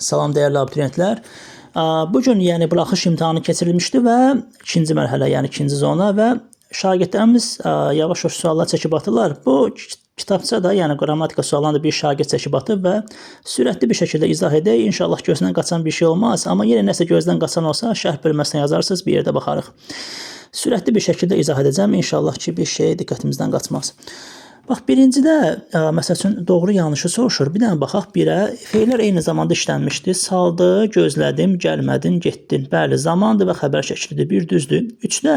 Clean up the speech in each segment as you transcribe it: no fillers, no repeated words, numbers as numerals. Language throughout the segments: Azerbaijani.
Salam dəyərli abituriyentlər. Bu gün yəni buraxış imtahanı keçirilmişdi və ikinci mərhələ, yəni ikinci zona və şagirdlərimiz yavaş-yavaş suallar çəkib atırlar. Bu kitabça da, yəni qrammatika suallarını da bir şagird çəkib atıb və sürətli bir şəkildə izah edək. İnşallah gözdən qaçan bir şey olmaz, amma yenə nəsə gözdən qaçan olsa şərh bölməsinə yazarsınız, bir yerdə baxarıq. Sürətli bir şəkildə izah edəcəm. İnşallah ki, bir şey diqqətimizdən qaçmaz. Bax, birincidə, məsəl üçün, doğru yanlışı soruşur. Bir dənə baxaq birə. Fe'lər eyni zamanda işlənmişdir. Saldı, gözlədim, gəlmədin, getdin. Bəli, zamandır və xəbər şəklidir. Bir düzdür. 3-də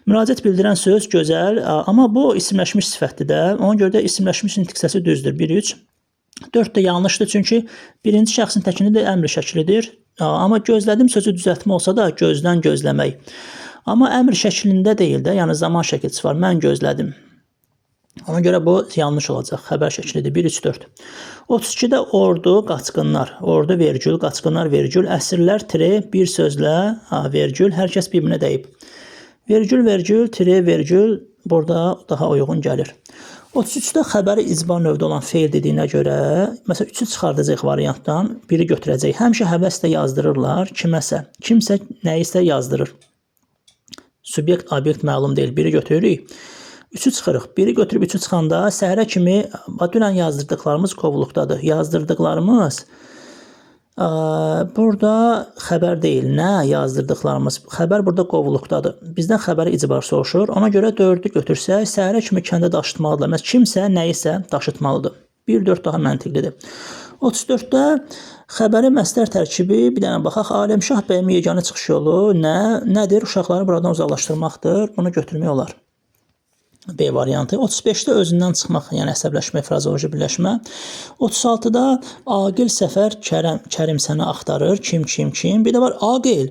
müraciət bildirən söz gözəl, amma bu isimləşmiş sifətdir də. Ona görə də isimləşmiş intiqsəsi düzdür. 1-3. 4-də yanlışdır, çünki birinci şəxsin təkini də əmr şəklidir. Amma gözlədim sözü düzəltmə olsa da gözdən gözləmək. Amma əmr şəklində deyil də, yəni zaman şəkilçisi var. Mən gözlədim. Ona görə bu yanlış olacaq. Xəbər şəklidir. 1-3-4. 32-də ordu, qaçqınlar. Ordu, vergül, qaçqınlar, vergül. Əsirlər, tire, bir sözlə, vergül. Hər kəs bir-birinə deyib. Vergül, vergül, tire, vergül. Burada daha uyğun gəlir. 33-də xəbəri icbar növdə olan fe'l dediyinə görə, məsələn, 3-ü çıxardacaq variantdan, biri götürəcək. Həmişə həvəslə yazdırırlar kiməsə. Kimsə nəyisə yazdırır. Subyekt, obyekt məlum deyil. Biri götürürük. 3-ü çıxırıq. Biri götürüb 3-ü çıxanda səhərə kimi dünən yazdırdıqlarımız qovluqdadır. Yazdırdıqlarımız burada xəbər deyil. Nə yazdırdıqlarımız? Xəbər burada qovluqdadır. Bizdən xəbəri icbar soruşur. Ona görə 4-ü götürsək, səhərə kimi kəndə daşıtmalıdırlar. Məsələn, kimsə nəyisə daşıtmalıdır. 1-4 daha məntiqlidir. 34-də xəbəri məstər tərkibi, bir dənə baxaq. Aləmşah bəyin yeganə çıxış yolu nədir? Uşaqları buradan uzaqlaşdırmaqdır. Bunu götürmək olar. B variantı. 35-də özündən çıxmaq, yəni əsəbləşmə, frazeoloji birləşmə. 36-da Aqil, Səfər, Kərim səni axtarır. Kim? Bir də var Aqil,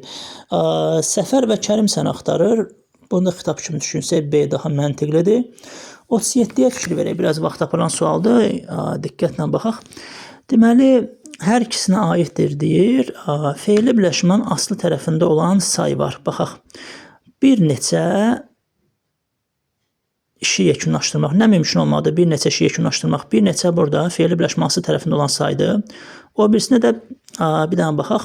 Səfər və Kərim səni axtarır. Bunu da xitab kimi düşünsək B daha məntiqlidir. 37-yə fikir verək. Biraz vaxt aparan sualdır. Diqqətlə baxaq. Deməli, hər ikisinə aiddir deyir. Fe'li birləşmənin aslı tərəfində olan say var. Baxaq. Bir neçə işi yekunlaşdırmaq. Nə mümkün olmadı? Bir neçə işi yekunlaşdırmaq. Bir neçə burada fe'li birləşməsi tərəfində olan saydır. O birisində də bir dənə baxaq.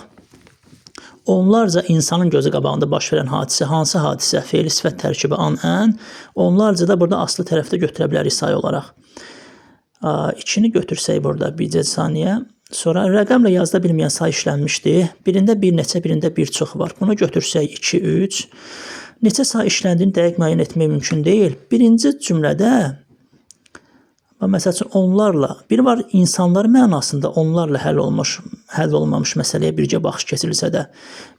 Onlarca insanın gözü qabağında baş verən hadisə. Hansı hadisə? Fe'li sifət tərkibi an-ən. Onlarca da burada aslı tərəfdə götürə bilərik say olaraq. 2-ni götürsək burada bircə saniyə. Sonra rəqəmlə yazıda bilməyən say işlənmişdir. Birində bir neçə, birində bir çox var. Bunu götürsək 2, 3. Neçə say işləndiyini dəqiq müəyyən etmək mümkün deyil. Birinci cümlədə, məsəl üçün, onlarla, biri var insanlar mənasında onlarla həll olmamış məsələyə bircə baxış keçirilsə də,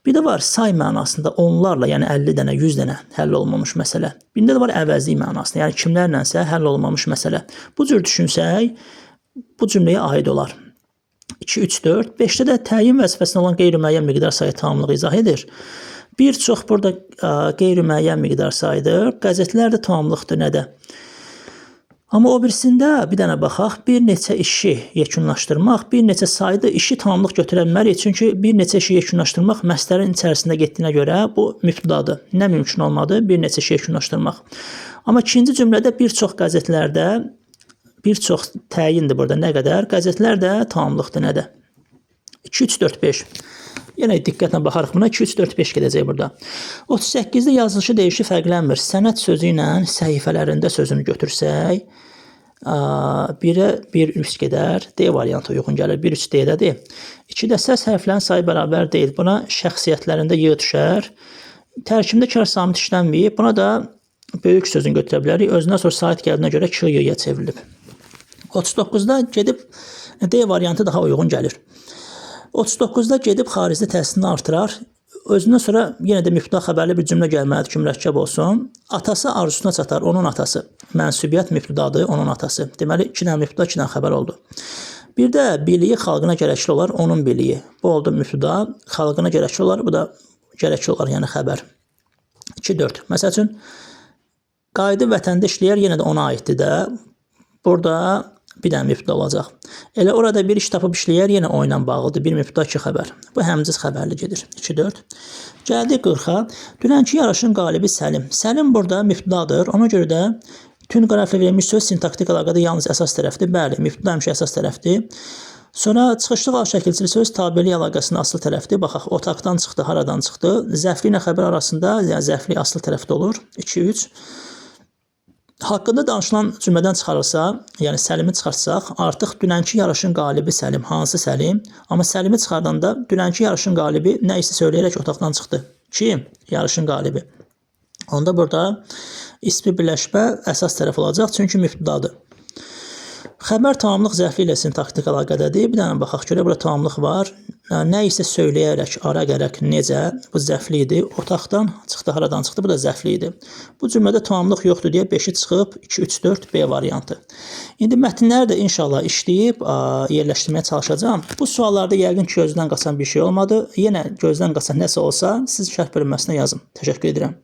bir də var say mənasında onlarla, yəni 50 dənə, 100 dənə həll olmamış məsələ. Birində də var əvəzlik mənasında, yəni kimlərlənsə həll olmamış məsələ. Bu cür düşünsək, bu cümləyə aid olar. 2, 3, 4, 5-də də təyin vəzifəsində olan qeyri-müəyyən miqdar sayı tamamlığı izah edir. Bir çox burada qeyri-müəyyən miqdar sayıdır. Qəzetlər də tamamlıqdır nədə? Amma o birisində bir dənə baxaq. Bir neçə işi yekunlaşdırmaq, bir neçə sayda işi tamamlıq götürə bilmərik. Çünki bir neçə işi yekunlaşdırmaq məsələrin içərisində getdiyinə görə bu mübtədadır. Nə mümkün olmadı? Bir neçə işi yekunlaşdırmaq. Amma ikinci cümlədə bir çox qəzetlərdə bir çox təyindir burada. Nə qədər? Qəzetlər də tamamlıqdır nədə? 2, 3, 4, 5. Yenə diqqətlə baxarıq buna. 2, 3, 4, 5 gedəcək burada. 38-də yazılışı deyişi fərqlənmir. Sənəd sözü ilə səhifələrində sözünü götürsək, 1-ə 1, 3 gedər. D variantı uyğun gəlir. 1, 3 D-dədir. 2-də səs hərflərinin sayı bərabər deyil. Buna şəxsiyyətlərində Y düşər. Tərkibində kar samit işlənməyib. Buna da böyük sözünü götürə bilərik. Özündən sonra sait gəldiyinə görə K-yə çevrilib. 39-da gedib D variantı daha uyğun gəlir. 39-da gedib xaricdə təhsilini artırar. Özündən sonra yenə də mübtəda xəbərli bir cümlə gəlməlidir ki, mürəkkəb olsun. Atası arzusuna çatar, onun atası. Mənsubiyyət mübtədadır, onun atası. Deməli, 2 dənə mübtəda, 2 dənə xəbər oldu. Bir də biliyi xalqına gərəkli olar, onun biliyi. Bu oldu mübtəda, xalqına gərəkli olar, bu da gərəkli olar, yəni xəbər. 2, 4. Məsəl üçün, qayıdı vətəndə işləyər, yenə də ona aiddir də. Burada bir dənə mübtəda olacaq. Elə orada bir iş tapıb işləyər, yenə o ilə bağlıdır. Bir mübtəda, 2 xəbər. Bu həmciz xəbərli gedir. 2, 4. Gəldi 40-a. Dünənki yarışın qalibi Səlim. Səlim burada mübtədadır. Ona görə də tün qərarla verilmiş söz sintaktik əlaqədə yalnız əsas tərəfdir. Bəli, mübtəda həmişə əsas tərəfdir. Sonra çıxışlı val şəkilçili söz tabeli əlaqəsinin asıl tərəfdir. Baxaq, otaqdan çıxdı, haradan çıxdı? Zərfli ilə xəbər arasında, yəni zərfli asıl tərəfdə olur. 2-3. Haqqında danışılan cümlədən çıxarılsa, yəni Səlimi çıxartsaq, artıq dünənki yarışın qalibi Səlim. Hansı Səlim? Amma Səlimi çıxardanda dünənki yarışın qalibi nə isə söyləyərək otaqdan çıxdı. Kim? Yarışın qalibi. Onda burada ismi birləşmə əsas tərəf olacaq, çünki mübtədadır. Xəbər tamamlıq zərfli ilə sintaktik əlaqədədir. Bir dənə baxaq görə, burada tamamlıq var. Nə isə söyləyərək, ara gərək, necə, bu zərfli idi. Otaqdan çıxdı, haradan çıxdı, bu da zərfli idi. Bu cümlədə tamamlıq yoxdur deyə 5-i çıxıb 2-3-4 B variantı. İndi mətnləri də inşallah işləyib yerləşdirməyə çalışacağım. Bu suallarda yəqin ki, gözdən qaçan bir şey olmadı. Yenə gözdən qaçan nəsə olsa, siz şərh bölünməsinə yazın. Təşəkkür edirəm.